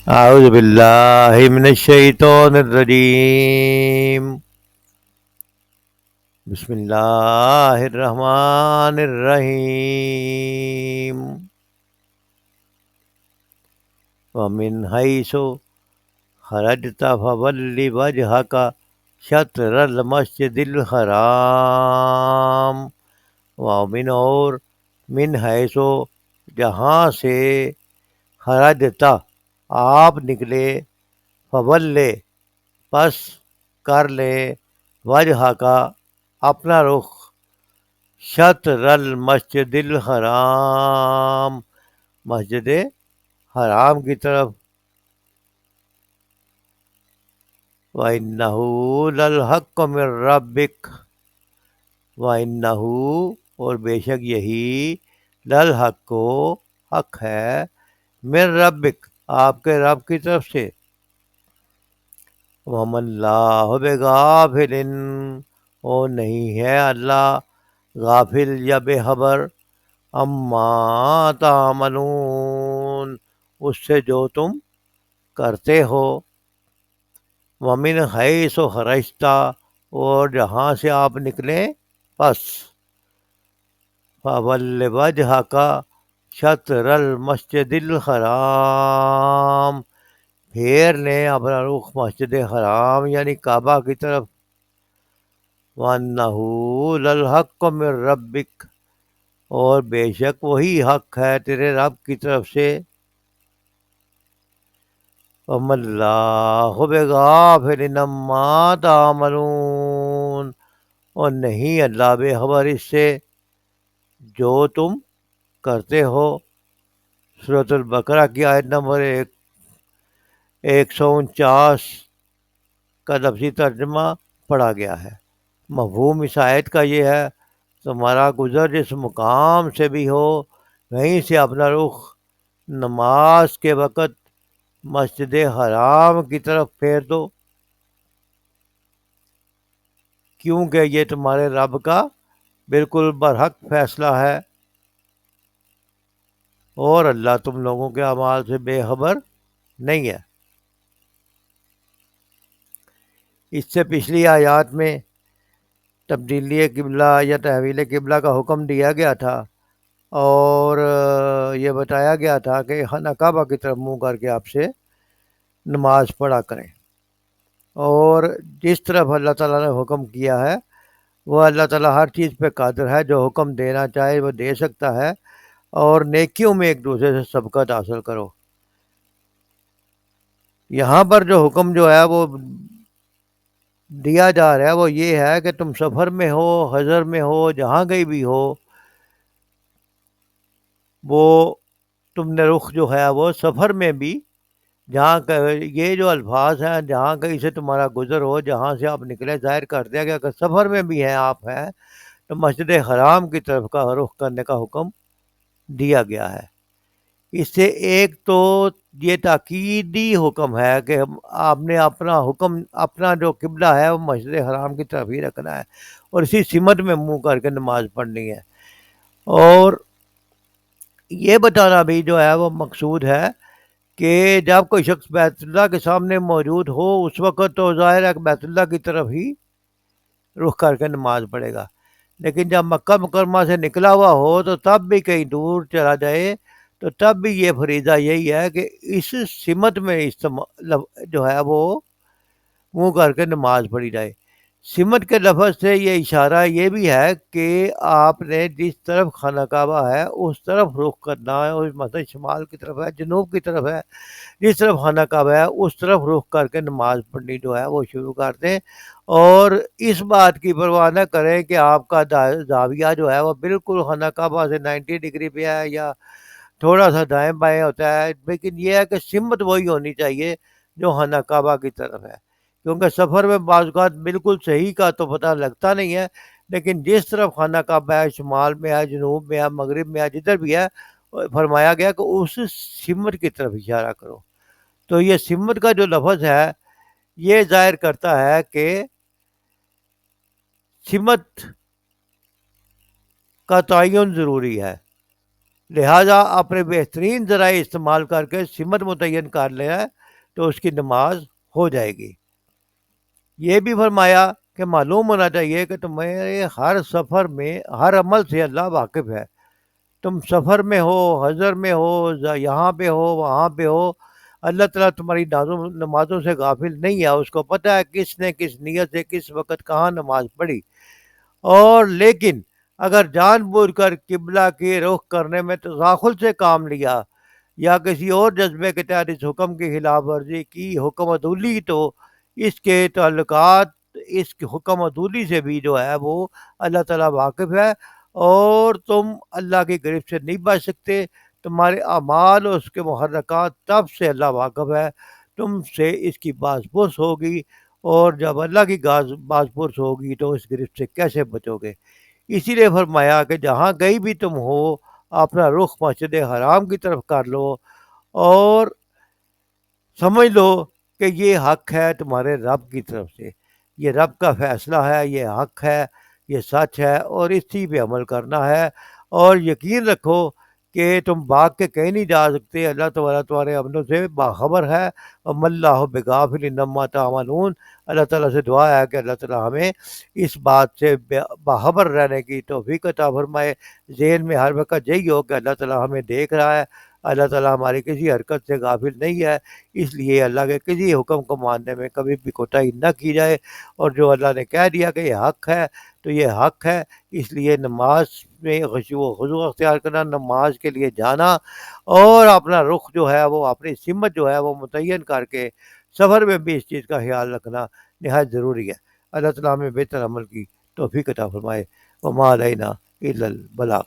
أعوذ بالله من الشيطان الرجيم. بسم الله الرحمن الرحيم. ومن حيث خرجت فول وجهك شطر المسجد الحرام. ومن اور من حیث جہاں سے خرجتا آپ نکلے فولے پس کر لے وجہ کا اپنا رخ شطر المسجد الحرام مسجد حرام کی طرف. وَإِنَّهُ لَلْحَقُّ مِن رَبِّكَ وَإِنَّهُ اور بے شک یہی لَلْحَقُّ حق ہے من ربک آپ کے رب کی طرف سے. وَمَا اللَّهُ بِغَافِلٍ اور نہیں ہے اللہ غافل یا بے خبر اما تعملون اس سے جو تم کرتے ہو. وَمِنْ حَيْثُ خَرَجْتَ اور جہاں سے آپ نکلیں پس فَوَلِّ وَجْهَكَ شطر المسجد الحرام پھیر لیں اپنا رخ مسجد حرام یعنی کعبہ کی طرف. وَأَنَّهُ لَلْحَقُّ مِن رَبِّكَ اور بے شک وہی حق ہے تیرے رب کی طرف سے. وَمَا اللَّهُ بِغَافِلٍ عَمَّا تَعْمَلُونَ اور نہیں اللہ بے خبر اس سے جو تم کرتے ہو. سورۃ البقرہ کی آیت نمبر 149 کا لفظی ترجمہ پڑھا گیا ہے. مفہوم اس آیت کا یہ ہے تمہارا گزر جس مقام سے بھی ہو وہیں سے اپنا رخ نماز کے وقت مسجد حرام کی طرف پھیر دو کیونکہ یہ تمہارے رب کا بالکل برحق فیصلہ ہے اور اللہ تم لوگوں کے اعمال سے بے خبر نہیں ہے. اس سے پچھلی آیات میں تبدیلی قبلہ یا تحویل قبلہ کا حکم دیا گیا تھا اور یہ بتایا گیا تھا کہ خانہ کعبہ کی طرف منہ کر کے آپ سے نماز پڑھا کریں. اور جس طرف اللہ تعالیٰ نے حکم کیا ہے وہ اللہ تعالیٰ ہر چیز پہ قادر ہے جو حکم دینا چاہے وہ دے سکتا ہے. اور نیکیوں میں ایک دوسرے سے سبقت حاصل کرو. یہاں پر جو حکم جو ہے وہ دیا جا رہا ہے وہ یہ ہے کہ تم سفر میں ہو حضر میں ہو جہاں کہیں بھی ہو وہ تم نے رخ جو ہے وہ سفر میں بھی جہاں یہ جو الفاظ ہیں جہاں کہیں سے تمہارا گزر ہو جہاں سے آپ نکلے ظاہر کر دیا گیا کہ سفر میں بھی ہیں آپ ہیں تو مسجد حرام کی طرف کا رخ کرنے کا حکم دیا گیا ہے. اس سے ایک تو یہ تاکیدی حکم ہے کہ آپ نے اپنا حکم اپنا جو قبلہ ہے وہ مسجد حرام کی طرف ہی رکھنا ہے اور اسی سمت میں منہ کر کے نماز پڑھنی ہے. اور یہ بتانا بھی جو ہے وہ مقصود ہے کہ جب کوئی شخص بیت اللہ کے سامنے موجود ہو اس وقت تو ظاہر ہے کہ بیت اللہ کی طرف ہی رخ کر کے نماز پڑھے گا. لیکن جب مکہ مکرمہ سے نکلا ہوا ہو تو تب بھی کہیں دور چلا جائے تو تب بھی یہ فریضہ یہی ہے کہ اس سمت میں جو ہے وہ منہ کر کے نماز پڑھی جائے. سمت کے لفظ سے یہ اشارہ یہ بھی ہے کہ آپ نے جس طرف خانہ کعبہ ہے اس طرف رخ کرنا ہے اور مثلا شمال کی طرف ہے جنوب کی طرف ہے جس طرف خانہ کعبہ ہے اس طرف رخ کر کے نماز پڑھنی جو ہے وہ شروع کر دیں اور اس بات کی پرواہ نہ کریں کہ آپ کا زاویہ جو ہے وہ بالکل خانہ کعبہ سے 90 ڈگری پہ ہے یا تھوڑا سا دائیں بائیں ہوتا ہے. لیکن یہ ہے کہ سمت وہی ہونی چاہیے جو خانہ کعبہ کی طرف ہے کیونکہ سفر میں بعض اوقات بالکل صحیح کا تو پتہ لگتا نہیں ہے لیکن جس طرف خانہ کعبہ ہے شمال میں ہے جنوب میں ہے مغرب میں ہے جدھر بھی ہے فرمایا گیا کہ اس سمت کی طرف اشارہ کرو. تو یہ سمت کا جو لفظ ہے یہ ظاہر کرتا ہے کہ سمت کا تعین ضروری ہے لہٰذا اپنے بہترین ذرائع استعمال کر کے سمت متعین کر لیا تو اس کی نماز ہو جائے گی۔ یہ بھی فرمایا کہ معلوم ہونا چاہیے کہ تمہارے ہر سفر میں ہر عمل سے اللہ واقف ہے۔ تم سفر میں ہو، حضر میں ہو، یہاں پہ ہو، وہاں پہ ہو، اللہ تعالیٰ تمہاری نمازوں سے غافل نہیں ہے۔ اس کو پتہ ہے کس نے کس نیت سے کس وقت کہاں نماز پڑھی۔ اور لیکن اگر جان بوجھ کر قبلہ کی رخ کرنے میں تداخل سے کام لیا یا کسی اور جذبے کے تحت اس حکم کی خلاف ورزی کی حکم عدولی، تو اس کے تعلقات اس کے حکم عدولی سے بھی جو ہے وہ اللہ تعالیٰ واقف ہے، اور تم اللہ کی گرفت سے نہیں بچ سکتے۔ تمہارے اعمال اور اس کے محرکات تب سے اللہ واقف ہے، تم سے اس کی باز پرس ہوگی، اور جب اللہ کی باز پرس ہوگی تو اس گرفت سے کیسے بچو گے؟ اسی لیے فرمایا کہ جہاں کہیں بھی تم ہو اپنا رخ مسجد حرام کی طرف کر لو، اور سمجھ لو کہ یہ حق ہے تمہارے رب کی طرف سے، یہ رب کا فیصلہ ہے، یہ حق ہے، یہ سچ ہے، اور اسی پہ عمل کرنا ہے۔ اور یقین رکھو کہ تم بھاگ کے کہیں نہیں جا سکتے، اللہ تعالیٰ تمہارے عملوں سے باخبر ہے، وما اللہ بغافل عما تعملون۔ اللہ تعالیٰ سے دعا ہے کہ اللہ تعالیٰ ہمیں اس بات سے باخبر رہنے کی توفیق عطا فرمائے۔ ذہن میں ہر وقت یہی ہو کہ اللہ تعالیٰ ہمیں دیکھ رہا ہے، اللہ تعالیٰ ہماری کسی حرکت سے غافل نہیں ہے، اس لیے اللہ کے کسی حکم کو ماننے میں کبھی بھی کوتاہی نہ کی جائے، اور جو اللہ نے کہہ دیا کہ یہ حق ہے تو یہ حق ہے۔ اس لیے نماز میں خشوع و خضوع اختیار کرنا، نماز کے لیے جانا، اور اپنا رخ جو ہے وہ اپنی سمت جو ہے وہ متعین کر کے سفر میں بھی اس چیز کا خیال رکھنا نہایت ضروری ہے۔ اللہ تعالیٰ ہمیں بہتر عمل کی توفیق عطا فرمائے۔ وما علینا الا البلاغ۔